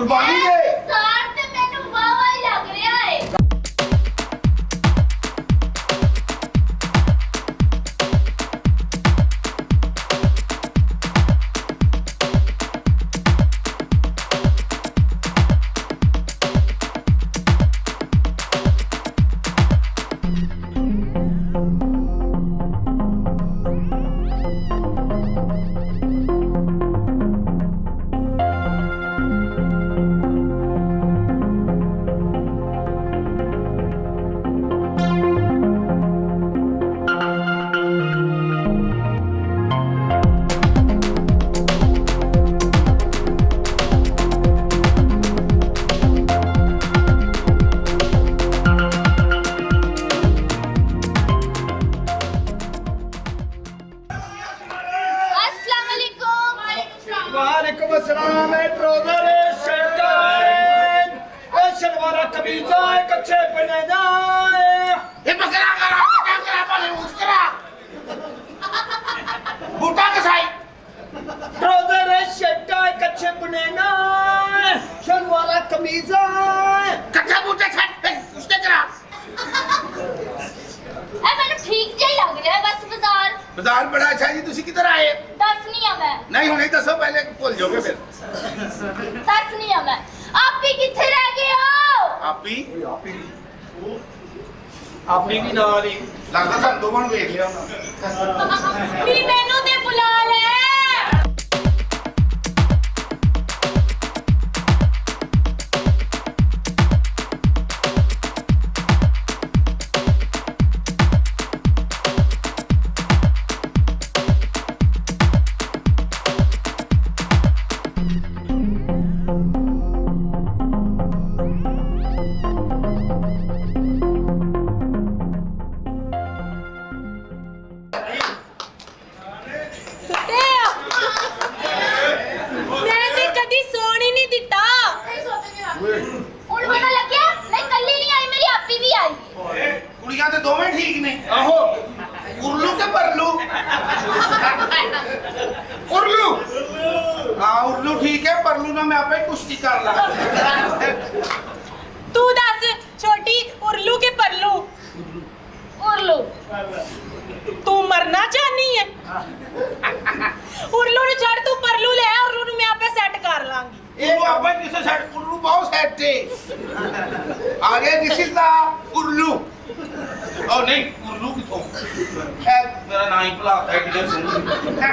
कुर्बानी दे सार ते मैनू वाह ही लग रहा है। वालेकुम अस्सलाम ट्राउजर शर्ट शलवार कमीजा कच्चे पहना ये बकरा करा क्या करा पाले मुस्करा बूटा कसाई ट्राउजर शर्ट कच्चे पहना शलवार कमीजा कच्चा बूटा छट उसने करा ए मैनू ठीक जे लग रहा है बस बाजार बड़ा अच्छा जी तुसी किधर आए दस नहीं है मैं नहीं हुणे दसो पहले भूल जाओगे फिर दस नहीं है मैं आप ही किथे रह गए हो आपी आपी भी नाल ही लगदा सन दोवां नूं वेख लिया भी मैनू ते बुला ले दोवें ठीक ने आहो उर्लू के परलू उर्लू हाँ उर्लू ठीक है परलू ना मैं आपे कुश्ती कर ला तू दस छोटी उर्लू के परलू उर्लू तू मरना चाहनी है उर्लू नु छड़ तू परलू ले आ उर्लू नु मैं आपे सेट कर लांगी ये आपे किसे सेट उर्लू बहुत सेट है आगे दिस इज द उर्लू ओ नहीं उर्लू किथों ए मेरा नाम ही भुलाता है किधर सुन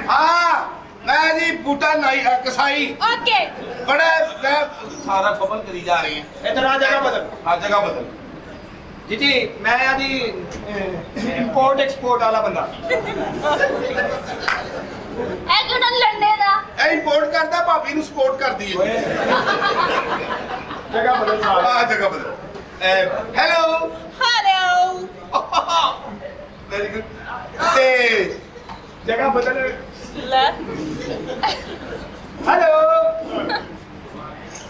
हां मैं जी बूटा नाई कसाई ओके बड़ा मैं सारा खबर करी जा रही है इधर आ जगह बदल हाँ जगह बदल जी मैं आदि इंपोर्ट एक्सपोर्ट वाला बंदा ए किहड़ा लंडे दा ए इंपोर्ट करदा भाभी नु सपोर्ट करदी है जगह बदल सारा हां जगह बदल हेलो हेलो वेरी गुड ते जगह बदल ले हेलो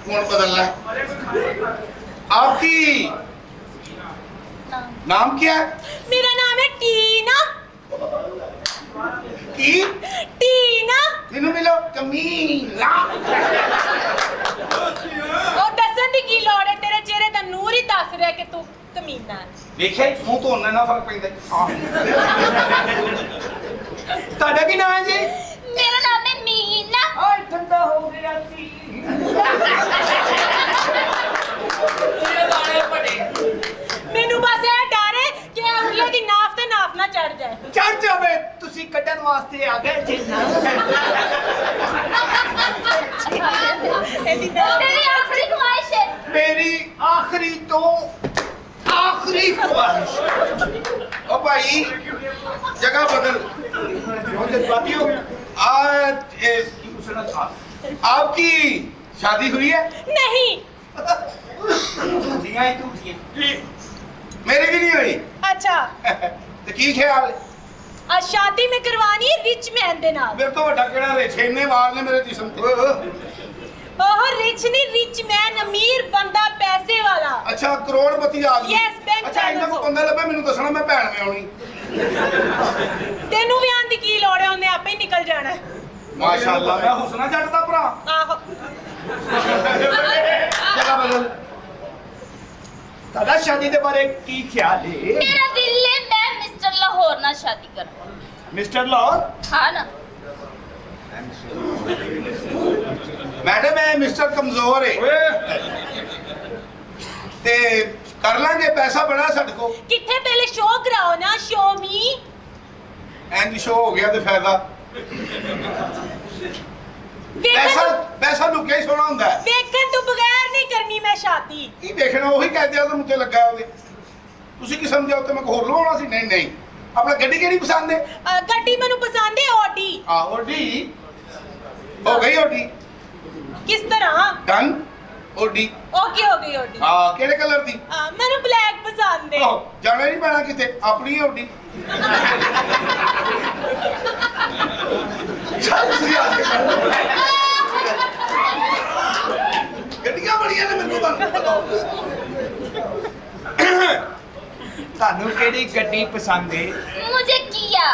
कौन बदलना है आपकी नाम क्या है मेरा नाम है टीना की टीना मैनू मिलो कमीना और दसन दी की लोड़ है तेरे चेहरे दा नूर ही दस रहा कि तू कमीना है देखे मुंह तो ना फर्क पैंदा ਤੁਹਾਡਾ ਕੀ ਨਾਮ ਹੈ ਜੀ मेरा नाम है मीना ਓਏ ਠੰਡਾ ਹੋ ਗਿਆ ਸੀ ਮੈਨੂੰ ਬਸ ਇਹ ਡਰ ਹੈ ਕਿ ਉਰਲੇ ਦੀ ਨਾਫ ਤੇ ਨਾਫ ਨਾ ਚੜ ਜਾਏ ਚੜ ਜਾਵੇ ਤੁਸੀਂ ਕੱਢਣ ਵਾਸਤੇ ਆ ਗਏ ਜੀ ਇਹਦੀ ਨਾ तेरी आखिरी ख्वाहिश है ਮੇਰੀ ਆਖਰੀ ਤੋਂ ਆਖਰੀ ख्वाहिश ओ भाई जगह बदल बहुत जज्बाती हो गया आज पूछना था आपकी शादी हुई है नहीं झूठियां ही झूठियां मेरी भी नहीं हुई अच्छा तो की ख्याल आज शादी में करवानी है रिच मैन दे नाल मेरे तो बड़ा केड़ा रेछे इन्ने वाल ने मेरे जिस्म ते ओह रिच नहीं रिच मैन अमीर बंदा पैसे वाला अच्छा करोड़पति आदमी Yes, bank अच्छा इन्ना को बंदा लब्बे मैनू दसना मैं भैन में आउणी तेनू भी आंदी की लोड़ है उन्हें आपे ही निकल जाना है माशाअल्लाह मैं हुसना जट दा भरा आहो ਬਿਲਕੁਲ। ਤੁਹਾਡਾ ਸ਼ਾਦੀ ਦੇ ਬਾਰੇ ਕੀ ਖਿਆਲ ਹੈ? मेरा दिल है मैं मिस्टर लाहौर ना शादी करूं। ਮਿਸਟਰ ਲਾਹੌਰ? हाँ ना। ਮੈਡਮ ਇਹ ਮਿਸਟਰ ਕਮਜ਼ੋਰ ਹੈ ਤੇ ਕਰ ਲਾਂਗੇ, ਪੈਸਾ ਬੜਾ ਸਾਡੇ ਕੋਲ। ਕਿੱਥੇ ਪਹਿਲੇ ਸ਼ੋਅ ਕਰਾਓ ਨਾ, ਸ਼ੋ ਮੀ। ਇੰਜ ਸ਼ੋ ਹੋ ਗਿਆ ਤੇ ਫਾਇਦਾ। ਪੈਸਾ ਲੁਕਿਆ ਹੀ ਸੋਹਣਾ ਹੁੰਦਾ ਹੈ। ਵੇਖਣ ਤੋਂ ਬਗੈਰ ਨਹੀਂ ਕਰਨੀ ਮੈਂ ਸ਼ਾਦੀ। ਕੀ ਦੇਖਣਾ, ਉਹੀ ਕਹਿੰਦੇ ਆ ਤੇ ਮੁੱਤੇ ਲੱਗਾ ਉਹਦੇ। ਤੁਸੀਂ ਕੀ ਸਮਝਿਆ ਉੱਤੇ ਮੈਂ ਹੋਰ ਲਵਾਉਣਾ ਸੀ? ਨਹੀਂ ਨਹੀਂ, ਆਪਣਾ ਗੱਡੀ ਕਿਹੜੀ ਪਸੰਦ ਹੈ? ਗੱਡੀ ਮੈਨੂੰ ਪਸੰਦ ਹੈ ਓਡੀ। ਆ ਓਡੀ ਹੋ ਗਈ, ਓਡੀ ਕਿਸ ਤਰ੍ਹਾਂ? ਡਨ। ਓਡੀ ਓਕੇ ਹੋ ਗਈ ਓਡੀ। ਹਾਂ, ਕਿਹੜੇ ਕਲਰ ਦੀ? ਮੈਨੂੰ ਬਲੈਕ ਪਸੰਦ ਹੈ। ਆਹੋ, ਜਾਣਾ ਨਹੀਂ ਪੈਣਾ ਕਿਤੇ, ਆਪਣੀ ਹੀ ਓਡੀ। ਗੱਡੀਆਂ ਬੜੀਆਂ ਨੇ ਮੇਰੇ ਕੋਲ, ਤੁਹਾਨੂੰ ਕਿਹੜੀ ਗੱਡੀ ਪਸੰਦ ਹੈ? मुझे किया।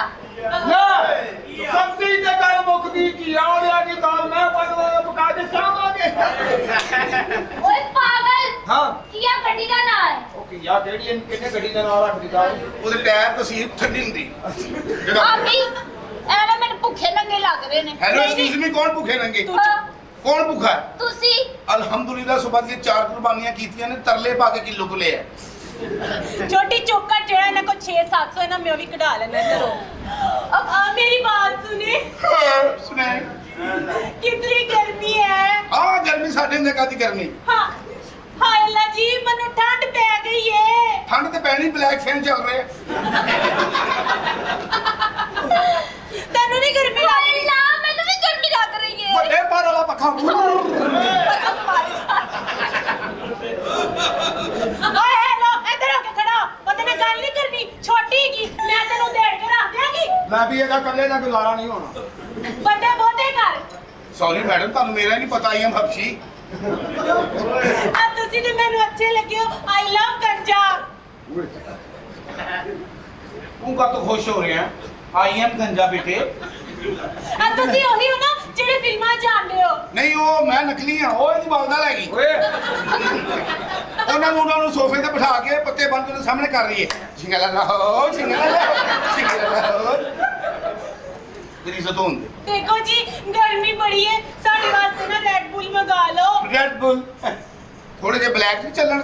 ਸਬਜ਼ੀ ਤੇ ਗੱਲ ਮੁੱਕਦੀ ਕੀ ਆਉਣਿਆ ਕੀ ਦਾਲ ਮੈਂ ਪਕਾ ਕੇ ਖਾਵਾਂਗੇ। ओए पागल। ਹਾਂ किया गड्डी का नाम है। ਓਕੇ ਯਾਰ ਜਿਹੜੀ ਕਿੰਨੇ ਗੱਡੀ ਦਾ ਨਾਮ ਰੱਖਦੀ ਦਾ? ਉਹਦੇ ਟਾਇਰ ਤਸੀਰ ਠੰਡੀ ਹੁੰਦੀ ਜਿਹੜਾ। अभी ਐਵੇਂ ਮੈਨੂੰ ਭੁੱਖੇ ਨੰਗੇ ਲੱਗ ਰਹੇ ਨੇ। ਹੈਲੋ ਐਕਸਕਿਊਜ਼ ਮੀ, ਕੌਣ ਭੁੱਖੇ ਨੰਗੇ? ਹਾਂ, ਕੌਣ ਭੁੱਖਾ ਹੈ? ਤੁਸੀਂ। ਅਲਹਮਦੁਲਿਲਾ ਸੁਬਹ ਦੀਆਂ 4 ਕੁਰਬਾਨੀਆਂ ਕੀਤੀਆਂ ਨੇ, ਤਰਲੇ ਪਾ ਕੇ ਕਿਲੋ ਕੁ ਲਿਆ। ਛੋਟੀ ਚੋਕਾ ਜਿਹੜਾ ਇਹਨਾਂ ਕੋ 6-700 ਇਹਨਾਂ ਮੈਂ ਉਹ ਵੀ ਕਢਾ ਲੈਣਾ ਕਰੋ। ਮੇਰੀ ਬਾਤ ਸੁਨੇ। ਸੁਣੇ ਕਿਤਨੀ ਗਰਮੀ ਹੈ। ਆ ਗਰਮੀ ਸਾਡੇ ਹੁੰਦੇ ਕਾਦੀ ਗਰਮੀ? ਹਾਂ ਹਾਏ ਅੱਲਾ ਜੀ, ਮੈਨੂੰ ਠੰਡ ਪੈ ਗਈ ਏ। ਠੰਡ ਤੇ ਪੈਣੀ, ਬਲੈਕ ਫੈਨ ਚੱਲ ਰਿਹਾ। ਤੈਨੂੰ ਨਹੀਂ ਗਰਮੀ ਲੱਗ ਹਾਏ ਰਹੀ? ਨਾ, ਮੈਨੂੰ ਵੀ ਗਰਮੀ ਲੱਗ ਰਹੀ ਹੈ। ਵੱਡੇ ਪਰ ਵਾਲਾ ਪੱਖਾ। ਓਏ ਹੈਲੋ, ਇੱਧਰ ਹੋ ਕੇ ਖੜਾ। ਉਹਦੇ ਨਾਲ ਗੱਲ ਨਹੀਂ ਕਰਨੀ, ਛੋਟੀ ਹੈਗੀ, ਮੈਂ ਤੈਨੂੰ ਦੇੜ ਕੇ ਰੱਖ ਦਿਆਂਗੀ। ਮੈਂ ਵੀ ਇਹਦਾ ਕੱਲੇ ਦਾ ਗੁਜ਼ਾਰਾ ਨਹੀਂ ਹੋਣਾ। ਵੱਡੇ ਬਹੁਤੇ ਕਰ। ਸੌਰੀ ਮੈਡਮ, ਤੁਹਾਨੂੰ ਮੇਰਾ ਨਹੀਂ ਪਤਾ। ਆਈ ਐਮ ਹਬਸ਼ੀ। ਤੁਸੀਂ ਤੇ ਮੈਨੂੰ ਅੱਛੇ ਲੱਗੇ ਹੋ। ਆਈ ਲਵ ਗੰਜਾ। ਤੂੰ ਕਾ ਤੋਂ ਖੁਸ਼ ਹੋ ਰਿਹਾ? ਆਈ ਐਮ ਗੰਜਾ ਬੇਟੇ। ਤੁਸੀਂ ਉਹੀ ਹੋ ਨਾ ਜਿਹੜੇ ਫਿਲਮਾਂ 'ਚ ਆਉਂਦੇ ਹੋ? ਨਹੀਂ, ਉਹ ਮੈਂ ਨਕਲੀ ਆ। ਉਹ ਇਹਦੀ ਵਾਲਦਾ ਲੈ ਗਈ। ਓਏ ਉਹਨਾਂ ਨੂੰ ਸੋਫੇ ਤੇ ਬਿਠਾ ਕੇ ਪੱਤੇ ਬੰਨ ਕੇ ਉਹਦੇ ਸਾਹਮਣੇ ਕਰ ਰਹੀ ਹੈ। ਸਿੰਗਲਾ ਲਾਹੋ, ਸਿੰਗਲਾ ਲਾਹੋ, ਸਿੰਗਲਾ ਲਾਹੋ। ਤੇਰੀ ਜ਼ਤੋਂ ਦੇ ਦੇਖੋ ਜੀ, ਗਰਮੀ ਬੜੀ ਹੈ, ਸਾਡੇ ਵਾਸਤੇ ਨਾ ਰੈਡ ਬੁੱਲ ਮੰਗਾ ਲਓ। ਰੈਡ ਬੁੱਲ ਥੋੜੇ ਜਿਹੇ ਬਲੈਕ ਨਹੀਂ ਚੱਲਣ?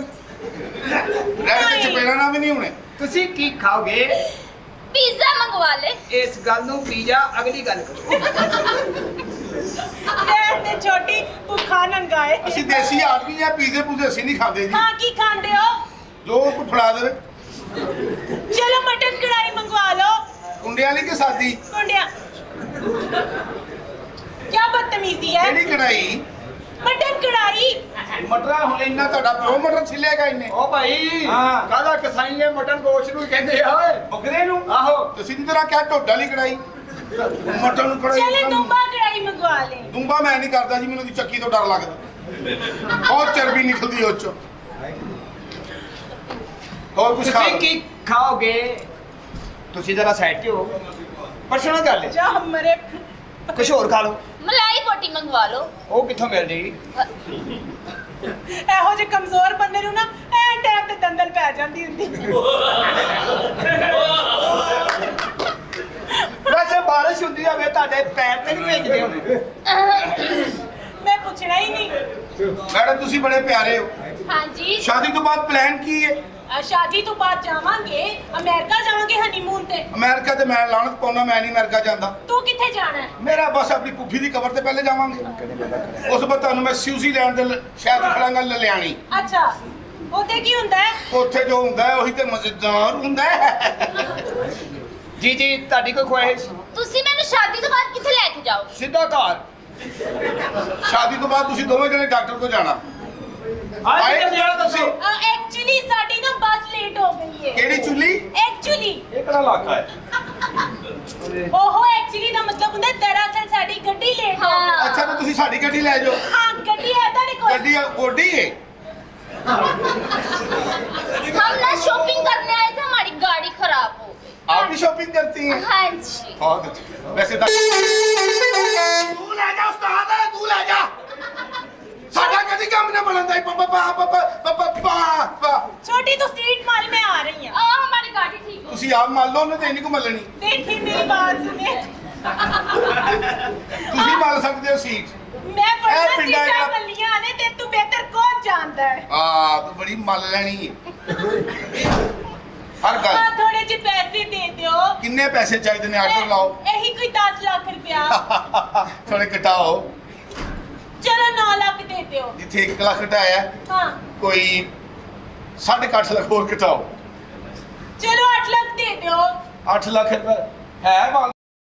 ਰੈਡ ਤੇ ਚਪੇੜਾ ਨਾ ਵੀ ਨਹੀਂ ਹੋਣੇ। ਤੁਸੀਂ ਕੀ ਖਾਓਗੇ? पिज्जा मंगवा ले। ਇਸ ਗੱਲ ਨੂੰ ਪੀਜਾ ਅਗਲੀ ਗੱਲ ਕਰੋ। ਮੈਂ ਤੇ ਛੋਟੀ ਭੁੱਖਾ ਨੰਗਾਏ। ਅਸੀਂ ਦੇਸੀ ਆਦਮੀ ਆ, ਪੀਜ਼ੇ ਪੂਜ਼ੇ ਅਸੀਂ ਨਹੀਂ ਖਾਂਦੇ ਜੀ। ਹਾਂ, ਕੀ ਖਾਂਦੇ ਹੋ? ਜੋ ਕੋ ਫੜਾ ਦੇਵੇ। ਚਲੋ ਮਟਨ ਕੜਾਈ ਮੰਗਵਾ ਲਓ। ਕੁੰਡੇ ਵਾਲੀ ਕਿ ਸਾਦੀ? ਕੁੰਡਿਆ। ਕੀ ਬਦਤਮੀਜ਼ੀ ਹੈ। ਕਿਹੜੀ ਕਢਾਈ? ਮਟਨ ਕੜਾਈ। ਮਟਰਾ ਹੁਣ ਇੰਨਾ ਤੁਹਾਡਾ ਪਿਓ ਮਟਰ ਛਿੱਲੇਗਾ ਇੰਨੇ? ਓ ਭਾਈ ਹਾਂ। ਕਾਹਦਾ ਕਸਾਈ ਨੇ ਮਟਨ ਗੋਸ਼ਤ ਨੂੰ ਕਹਿੰਦੇ ਆ ਓਏ। ਬਕਰੇ ਨੂੰ? ਆਹੋ। ਤੁਸੀਂ ਦੀ ਤਰ੍ਹਾਂ ਕਿਆ ਢੋਡਾ ਵਾਲੀ ਕਢਾਈ? ਮਟਰ ਨੂੰ ਕਢਾਈ। ਚਲੇ ਦੁੰਬਾ ਕੜਾਈ ਮੰਗਵਾ ਲੈ। ਦੁੰਬਾ ਮੈਂ ਨਹੀਂ ਕਰਦਾ ਜੀ, ਮੈਨੂੰ ਦੀ ਚੱਕੀ ਤੋਂ ਡਰ ਲੱਗਦਾ। ਬਹੁਤ ਚਰਬੀ ਨਿਕਲਦੀ ਉਹ ਚੋਂ। ਹੋਰ ਕੁਝ ਖਾ ਤੁਸੀਂ ਕੀ ਖਾਓਗੇ? ਤੁਸੀਂ ਜਰਾ ਸਾਈਡ ਤੇ ਹੋ, ਪਰਸਨਲ ਗੱਲ ਹੈ। ਜਾ ਮਰੇ। ਕੁਝ ਹੋਰ ਖਾ ਲਓ। मलाई बोटी मंगवा लो। ਉਹ ਕਿੱਥੋਂ ਮਿਲ ਜੇਗੀ? ਇਹੋ ਜਿਹੇ ਕਮਜ਼ੋਰ ਬੰਦੇ ਨੂੰ ਨਾ ਐ ਟਾਈਮ ਤੇ ਦੰਦਲ ਪੈ ਜਾਂਦੀ ਹੁੰਦੀ। ਵੈਸੇ ਬਾਰਿਸ਼ ਹੁੰਦੀ ਹੋਵੇ ਤੁਹਾਡੇ ਪੈਰ ਤੇ ਨਹੀਂ ਭੇਜਦੇ ਹੋਣੇ? ਮੈਂ ਪੁੱਛਣਾ ਹੀ ਨਹੀਂ। ਮੈਡਮ ਤੁਸੀਂ ਬੜੇ ਪਿਆਰੇ ਹੋ। हाँ जी। ਸ਼ਾਦੀ ਤੋਂ ਬਾਅਦ ਪਲਾਨ ਕੀ ਹੈ? ਸ਼ਾਦੀ ਤੋਂ ਬਾਅਦ ਜਾਵਾਂਗੇ ਅਮਰੀਕਾ, ਜਾਵਾਂਗੇ ਹਨੀਮੂਨ ਤੇ। ਅਮਰੀਕਾ ਤੇ ਮੈਂ ਲਾਣਤ ਪਾਉਣਾ, ਮੈਂ ਨਹੀਂ ਅਮਰੀਕਾ ਜਾਂਦਾ। ਤੂੰ ਕਿੱਥੇ ਜਾਣਾ ਹੈ? ਮੇਰਾ ਬਸ ਆਪਣੀ ਪੁੱਫੀ ਦੀ ਕਬਰ ਤੇ ਪਹਿਲੇ ਜਾਵਾਂਗੇ। ਉਸ ਤੋਂ ਬਾਅਦ ਤੁਹਾਨੂੰ ਮੈਂ ਸਵਿਟਜ਼ਰਲੈਂਡ ਦੇ ਸ਼ਹਿਰ ਖੜਾਂਗਾ, ਲਲਿਆਣੀ। ਅੱਛਾ, ਉੱਥੇ ਕੀ ਹੁੰਦਾ ਹੈ? ਉੱਥੇ ਜੋ ਹੁੰਦਾ ਹੈ ਉਹੀ ਤੇ ਮਜ਼ੇਦਾਰ ਹੁੰਦਾ ਹੈ। ਜੀ ਜੀ, ਤੁਹਾਡੀ ਕੋਈ ਖੁਆਇਸ਼? ਤੁਸੀਂ ਮੈਨੂੰ ਸ਼ਾਦੀ ਤੋਂ ਬਾਅਦ ਕਿੱਥੇ ਲੈ ਕੇ ਜਾਓਗੇ? ਸਿੱਧਾ ਘਰ। ਸ਼ਾਦੀ ਤੋਂ ਬਾਅਦ ਤੁਸੀਂ ਦੋਵੇਂ ਜਣੇ ਡਾਕਟਰ ਕੋਲ ਜਾਣਾ। ਆਏ ਕਿ ਜਾਣਾ ਤੁਸੀਂ? ਐਕਚੁਅਲੀ ਸਾਡੀ ਨਾ ਬੱਸ ਲੇਟ ਹੋ ਗਈ ਹੈ। ਕਿਹੜੀ ਚੁੱਲੀ? ਐਕਚੁਅਲੀ ਇਹ ਕਿਹੜਾ ਇਲਾਕਾ ਹੈ? ਉਹ ਐਕਚੁਅਲੀ ਦਾ ਮਤਲਬ ਹੁੰਦਾ ਦਰਅਸਲ ਸਾਡੀ ਗੱਡੀ ਲੇਟ ਹੋ ਗਈ। ਹਾਂ। ਅੱਛਾ, ਤਾਂ ਤੁਸੀਂ ਸਾਡੀ ਗੱਡੀ ਲੈ ਜਾਓ। ਹਾਂ, ਗੱਡੀ ਹੈ ਤੁਹਾਡੇ ਕੋਲ? ਗੱਡੀ ਓਡੀ ਹੈ। हम ना शॉपिंग करने आए थे, हमारी गाड़ी खराब हो गई। आप भी शॉपिंग करती हैं? हाँ जी। बहुत अच्छी। वैसे तो तू ले जा उस्ताद, तू ले जा। साडा कदी काम ना बनदा है, पापा छोटी तो सीट मार मैं आ रही हूँ हमारी गाड़ी ठीक हो ਤੁਸੀਂ ਆਪ ਮੰਨ ਲਓ ਉਹਨੇ ਤੇ ਇੰਨੀ ਕੁ ਮੱਲਣੀ देखी मेरी बात सुने ਤੁਸੀਂ ਮੰਨ ਸਕਦੇ ਹੋ ਸੀਟ मैं बड़ा ए, पिंडा सीटा का- मलियां ने ते तू बेहतर कौन जानता है ਆ ਤੂੰ ਬੜੀ ਮੱਲ ਲੈਣੀ ਹੈ ਹਰ ਗੱਲ हाँ थोड़े जी पैसे दे दो ਕਿੰਨੇ ਪੈਸੇ ਚਾਹੀਦੇ ਨੇ ਆਰਡਰ ਲਾਓ यही कोई 10 लाख रुपया ਥੋੜੇ ਘਟਾਓ चलो 9 लाख दे दो ਜਿੱਥੇ 1 ਲੱਖ ਘਟਾਇਆ हाँ ਕੋਈ 8.5 ਲੱਖ ਹੋਰ ਘਟਾਓ चलो 8 लाख दे दो 8 ਲੱਖ ਰੁਪਏ ਹੈ